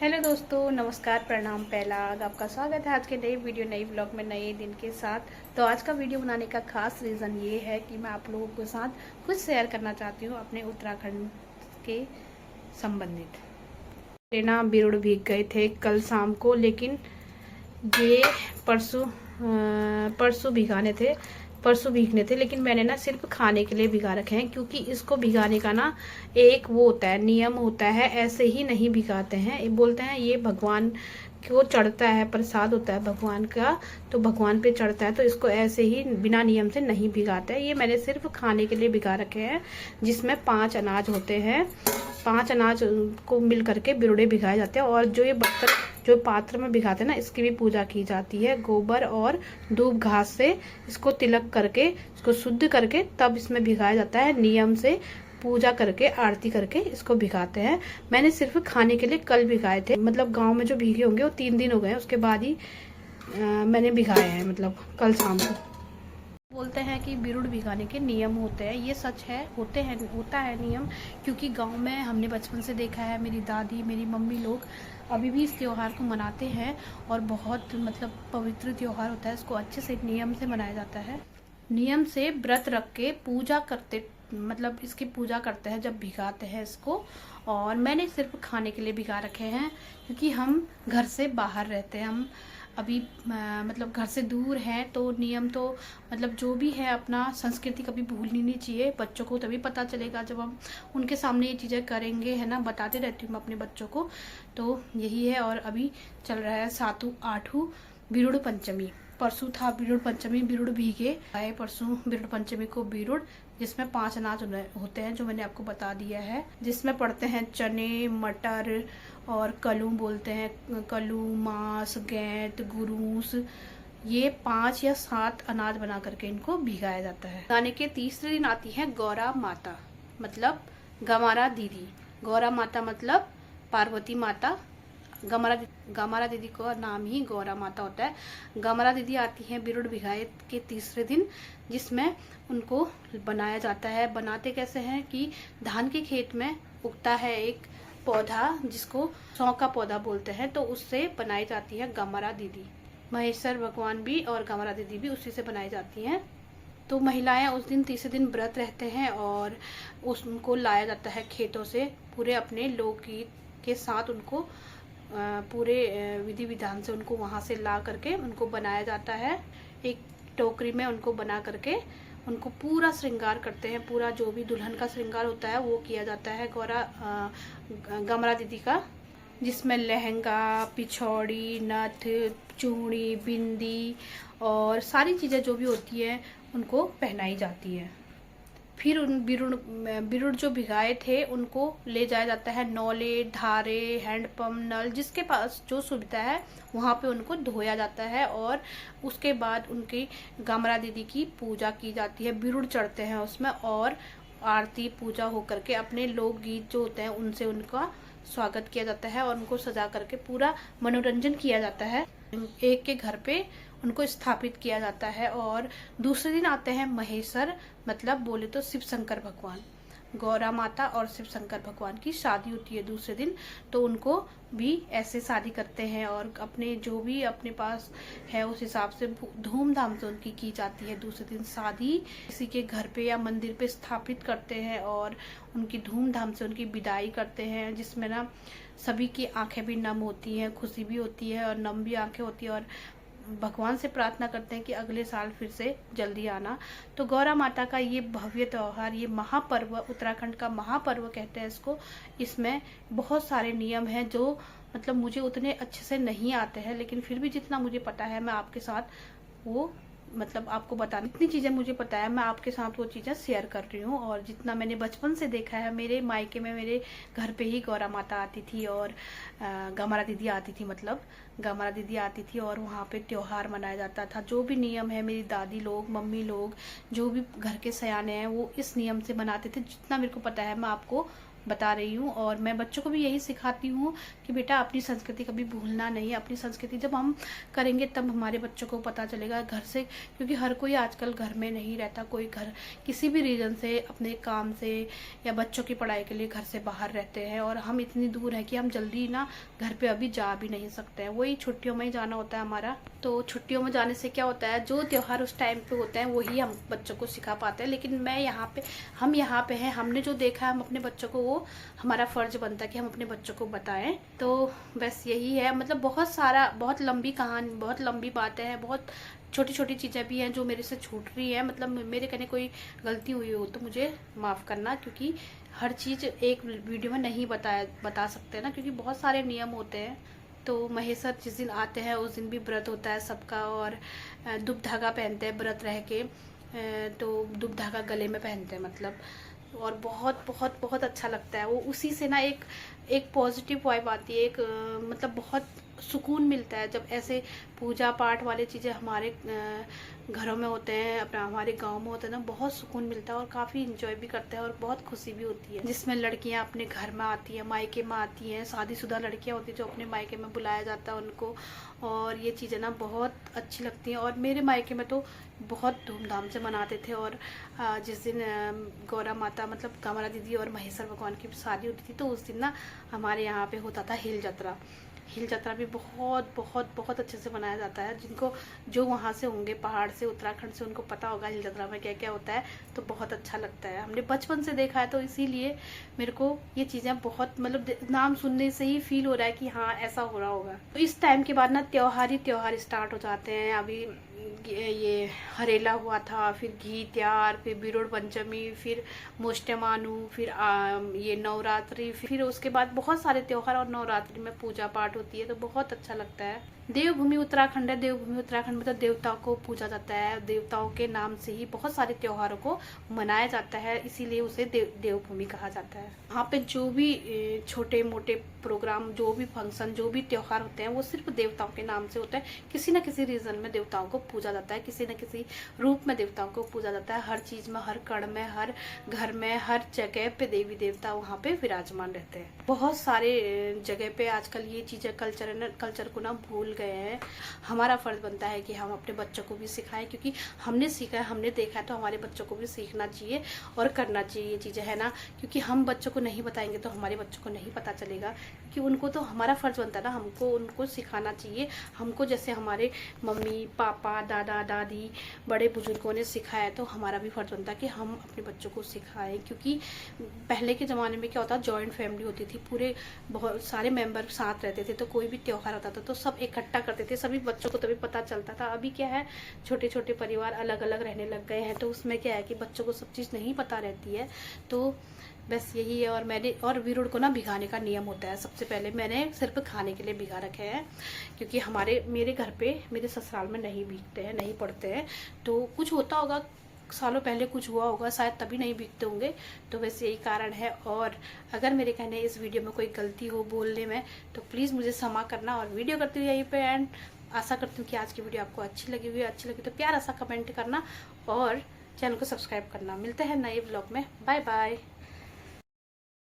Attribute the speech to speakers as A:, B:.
A: Hello दोस्तों, नमस्कार, प्रणाम, पहलाग। आपका स्वागत है आज के नई वीडियो, नई ब्लॉग में, नए दिन के साथ। तो आज का वीडियो बनाने का खास रीज़न ये है कि मैं आप लोगों के साथ कुछ शेयर करना चाहती हूँ अपने उत्तराखंड के संबंधित। लेना बिरुड़ भीग गए थे कल शाम को, लेकिन ये परसों भीगने थे, लेकिन मैंने ना सिर्फ खाने के लिए भिगा रखे हैं, क्योंकि इसको भिगाने का ना एक वो होता है, नियम होता है। ऐसे ही नहीं भिगाते हैं, ये बोलते हैं ये भगवान को चढ़ता है, प्रसाद होता है भगवान का, तो भगवान पे चढ़ता है, तो इसको ऐसे ही बिना नियम से नहीं भिगाते हैं। ये मैंने सिर्फ खाने के लिए भिगा रखे हैं, जिसमें 5 अनाज होते हैं। 5 अनाज को मिल करके बिरुड़े भिगाए जाते हैं। और जो ये बर्तन, जो पात्र में भिगाते हैं ना, इसकी भी पूजा की जाती है। गोबर और दूब घास से इसको तिलक करके, इसको शुद्ध करके तब इसमें भिगाया जाता है। नियम से पूजा करके, आरती करके इसको भिगाते हैं। मैंने सिर्फ खाने के लिए कल भिगाए थे, मतलब गांव में जो भीगे होंगे वो 3 दिन हो गए, उसके बाद ही मैंने भिगाए हैं, मतलब कल शाम को। बोलते हैं कि बिरुड़ भिगाने के नियम होते हैं, ये सच है, होता है नियम, क्योंकि गांव में हमने बचपन से देखा है। मेरी दादी, मेरी मम्मी लोग अभी भी इस त्योहार को मनाते हैं, और बहुत मतलब पवित्र त्योहार होता है। इसको अच्छे से नियम से मनाया जाता है। नियम से व्रत रख के पूजा करते, मतलब इसकी पूजा करते हैं जब भिगाते हैं इसको। और मैंने सिर्फ खाने के लिए भिगा रखे हैं, क्योंकि हम घर से बाहर रहते हैं, हम अभी मतलब घर से दूर हैं, तो नियम तो मतलब जो भी है, अपना संस्कृति कभी भूलनी नहीं चाहिए। बच्चों को तभी पता चलेगा जब हम उनके सामने ये चीज़ें करेंगे, है ना। बताते रहती हूँ मैं अपने बच्चों को, तो यही है। और अभी चल रहा है 7वीं 8वीं बिरुड़ पंचमी। परसों था बिरुड़ पंचमी, बिरुड़ भीगे आए परसों बिरुड़ पंचमी को बिरुड़, जिसमें 5 अनाज होते हैं, जो मैंने आपको बता दिया है। जिसमें पड़ते हैं चने, मटर और कलू, बोलते हैं कलू, मांस, गैंत, गुरूस। ये 5 या 7 अनाज बना करके इनको भिगाया जाता है। गाने के तीसरे दिन आती है गौरा माता, मतलब गमारा दीदी। गौरा माता मतलब पार्वती माता। गमारा दीदी का नाम ही गौरा माता होता है। गमारा दीदी आती है बिरुड़ भिगाए के तीसरे दिन, जिसमें उनको बनाया जाता है। बनाते कैसे हैं कि धान के खेत में उगता है एक पौधा, जिसको सौ का पौधा बोलते हैं, तो उससे बनाई जाती है गमारा दीदी। महेश्वर भगवान भी और गमारा दीदी भी उसी से बनाई जाती हैं। तो महिलाएं उस दिन तीसरे दिन व्रत रहते हैं, और उनको लाया जाता है खेतों से, पूरे अपने लोकगीत के साथ उनको पूरे विधि विधान से उनको वहां से ला करके उनको बनाया जाता है। एक टोकरी में उनको बना करके उनको पूरा श्रृंगार करते हैं। पूरा जो भी दुल्हन का श्रृंगार होता है वो किया जाता है गमरा दीदी का, जिसमें लहंगा, पिछौड़ी, नथ, चूड़ी, बिंदी और सारी चीज़ें जो भी होती है उनको पहनाई जाती है। फिर उन बिरुड़ जो भिगाए थे उनको ले जाया जाता है नौले, धारे, हैंडपंप, नल, जिसके पास जो सुविधा है वहाँ पे उनको धोया जाता है। और उसके बाद उनकी गमरा दीदी की पूजा की जाती है। बिरुड़ चढ़ते हैं उसमें, और आरती पूजा हो करके अपने लोकगीत जो होते हैं उनसे उनका स्वागत किया जाता है, और उनको सजा करके पूरा मनोरंजन किया जाता है। एक के घर पे उनको स्थापित किया जाता है। और दूसरे दिन आते हैं महेश्वर, मतलब बोले तो शिव शंकर भगवान। गौरा माता और शिव शंकर भगवान की शादी होती है दूसरे दिन, तो उनको भी ऐसे शादी करते हैं, और अपने जो भी अपने पास है उस हिसाब से धूमधाम से उनकी की जाती है। दूसरे दिन शादी किसी के घर पे या मंदिर पे स्थापित करते हैं, और उनकी धूमधाम से उनकी विदाई करते हैं, जिसमें ना सभी की आंखें भी नम होती हैं, खुशी भी होती है और नम भी आंखें होती है, और भगवान से प्रार्थना करते हैं कि अगले साल फिर से जल्दी आना। तो गौरा माता का ये भव्य त्योहार, ये महापर्व, उत्तराखंड का महापर्व कहते हैं इसको। इसमें बहुत सारे नियम हैं जो मतलब मुझे उतने अच्छे से नहीं आते हैं, लेकिन फिर भी जितना मुझे पता है मैं आपके साथ वो मतलब आपको बताना, इतनी चीज़ें मुझे पता है मैं आपके साथ वो चीज़ें शेयर कर रही हूँ। और जितना मैंने बचपन से देखा है, मेरे मायके में मेरे घर पे ही गौरा माता आती थी, और गमारा दीदी आती थी, मतलब गमारा दीदी आती थी, और वहाँ पे त्योहार मनाया जाता था। जो भी नियम है, मेरी दादी लोग, मम्मी लोग, जो भी घर के सयाने हैं, वो इस नियम से मनाते थे। जितना मेरे को पता है मैं आपको बता रही हूँ। और मैं बच्चों को भी यही सिखाती हूँ कि बेटा अपनी संस्कृति कभी भूलना नहीं है। अपनी संस्कृति जब हम करेंगे तब हमारे बच्चों को पता चलेगा घर से, क्योंकि हर कोई आजकल घर में नहीं रहता, कोई घर किसी भी रीजन से, अपने काम से या बच्चों की पढ़ाई के लिए घर से बाहर रहते हैं। और हम इतनी दूर हैं कि हम जल्दी ना घर पे अभी जा भी नहीं सकते हैं, वही छुट्टियों में ही जाना होता है हमारा। तो छुट्टियों में जाने से क्या होता है, जो त्योहार उस टाइम पे होते हैं वही हम बच्चों को सिखा पाते हैं। लेकिन हम यहाँ पे हैं, हमने जो देखा है हम अपने बच्चों को, वो हमारा फर्ज बनता है कि हम अपने बच्चों को बताएं। तो बस यही है, मतलब बहुत लंबी कहानी, बहुत लंबी बातें हैं, बहुत छोटी छोटी चीज़ें भी हैं जो मेरे से छूट रही हैं। मतलब मेरे कहने कोई गलती हुई हो तो मुझे माफ़ करना, क्योंकि हर चीज़ एक वीडियो में नहीं बता सकते ना, क्योंकि बहुत सारे नियम होते हैं। तो महेश्वर जिस दिन आते हैं उस दिन भी व्रत होता है सबका, और दुब धागा पहनते हैं व्रत रह के, तो दुब धागा गले में पहनते हैं मतलब। और बहुत बहुत बहुत अच्छा लगता है वो, उसी से ना एक पॉजिटिव वाइब आती है, एक मतलब बहुत सुकून मिलता है जब ऐसे पूजा पाठ वाले चीज़ें हमारे घरों में होते हैं, अपना हमारे गांव में होते हैं ना, बहुत सुकून मिलता है और काफ़ी इंजॉय भी करते हैं और बहुत खुशी भी होती है। जिसमें लड़कियां अपने घर में आती हैं, मायके में आती हैं, शादीशुदा लड़कियां होती हैं जो अपने मायके में बुलाया जाता है उनको, और ये चीज़ें ना बहुत अच्छी लगती हैं। और मेरे मायके में तो बहुत धूमधाम से मनाते थे। और जिस दिन गौरा माता मतलब कामरा दीदी और महेश्वर भगवान की शादी होती थी, तो उस दिन ना हमारे यहाँ पे होता था हिल जतरा। हिल जतरा भी बहुत बहुत बहुत अच्छे से मनाया जाता है। जिनको जो वहाँ से होंगे पहाड़ से, उत्तराखंड से, उनको पता होगा हिल जतरा में क्या क्या होता है। तो बहुत अच्छा लगता है, हमने बचपन से देखा है, तो इसीलिए मेरे को ये चीज़ें बहुत, मतलब नाम सुनने से ही फील हो रहा है कि हाँ ऐसा हो रहा होगा। तो इस टाइम के बाद ना त्योहार ही त्योहार स्टार्ट हो जाते हैं। अभी ये हरेला हुआ था, फिर घी त्यार, फिर बिरोड़ पंचमी, फिर मोष्टमानु, फिर ये नवरात्रि, फिर उसके बाद बहुत सारे त्योहार, और नवरात्रि में पूजा पाठ होती है, तो बहुत अच्छा लगता है। देवभूमि उत्तराखंड है, देवभूमि उत्तराखंड में तो देवताओं को पूजा जाता है, देवताओं के नाम से ही बहुत सारे त्योहारों को मनाया जाता है, इसीलिए उसे देवभूमि कहा जाता है। वहाँ पे जो भी छोटे मोटे प्रोग्राम, जो भी फंक्शन, जो भी त्योहार होते हैं, वो सिर्फ देवताओं के नाम से होता है। किसी न किसी रीजन में देवताओं को पूजा जाता है, किसी न किसी रूप में देवताओं को पूजा जाता है। हर चीज में, हर कण में, हर घर में, हर जगह पे देवी देवता वहाँ पे विराजमान रहते हैं। बहुत सारे जगह पे आजकल ये चीजें कल्चर को ना भूल गए हैं। हमारा फर्ज बनता है कि हम अपने बच्चों को भी सिखाएं, क्योंकि हमने सीखा है, हमने देखा है, तो हमारे बच्चों को भी सीखना चाहिए और करना चाहिए ये चीजें, है ना। क्योंकि हम बच्चों को नहीं बताएंगे तो हमारे बच्चों को नहीं पता चलेगा, क्योंकि उनको तो हमारा फर्ज बनता है ना, हमको उनको सिखाना चाहिए। हमको जैसे हमारे मम्मी पापा, दादा दादी, बड़े बुजुर्गों ने सिखाया, तो हमारा भी फर्ज बनता है कि हम अपने बच्चों को सिखाएं। क्योंकि पहले के ज़माने में क्या होता, जॉइंट फैमिली होती थी, पूरे बहुत सारे मेंबर साथ रहते थे, तो कोई भी त्योहार होता था तो सब इकट्ठा करते थे, सभी बच्चों को तभी पता चलता था। अभी क्या है, छोटे छोटे परिवार अलग अलग रहने लग गए हैं, तो उसमें क्या है कि बच्चों को सब चीज़ नहीं पता रहती है। तो बस यही है। और विरुड़ को ना भिगाने का नियम होता है। सबसे पहले मैंने सिर्फ खाने के लिए भिगा रखे हैं, क्योंकि मेरे घर पे, मेरे ससुराल में नहीं भीगते हैं, नहीं पड़ते हैं। तो कुछ होता होगा, सालों पहले कुछ हुआ होगा शायद, तभी नहीं भीगते होंगे। तो बस यही कारण है। और अगर मेरे कहने इस वीडियो में कोई गलती हो बोलने में, तो प्लीज़ मुझे क्षमा करना। और वीडियो करती हूँ यहीं पे एंड। आशा करती हूँ कि आज की वीडियो आपको अच्छी लगी तो प्यारा सा कमेंट करना और चैनल को सब्सक्राइब करना। मिलते हैं नए ब्लॉग में, बाय बाय।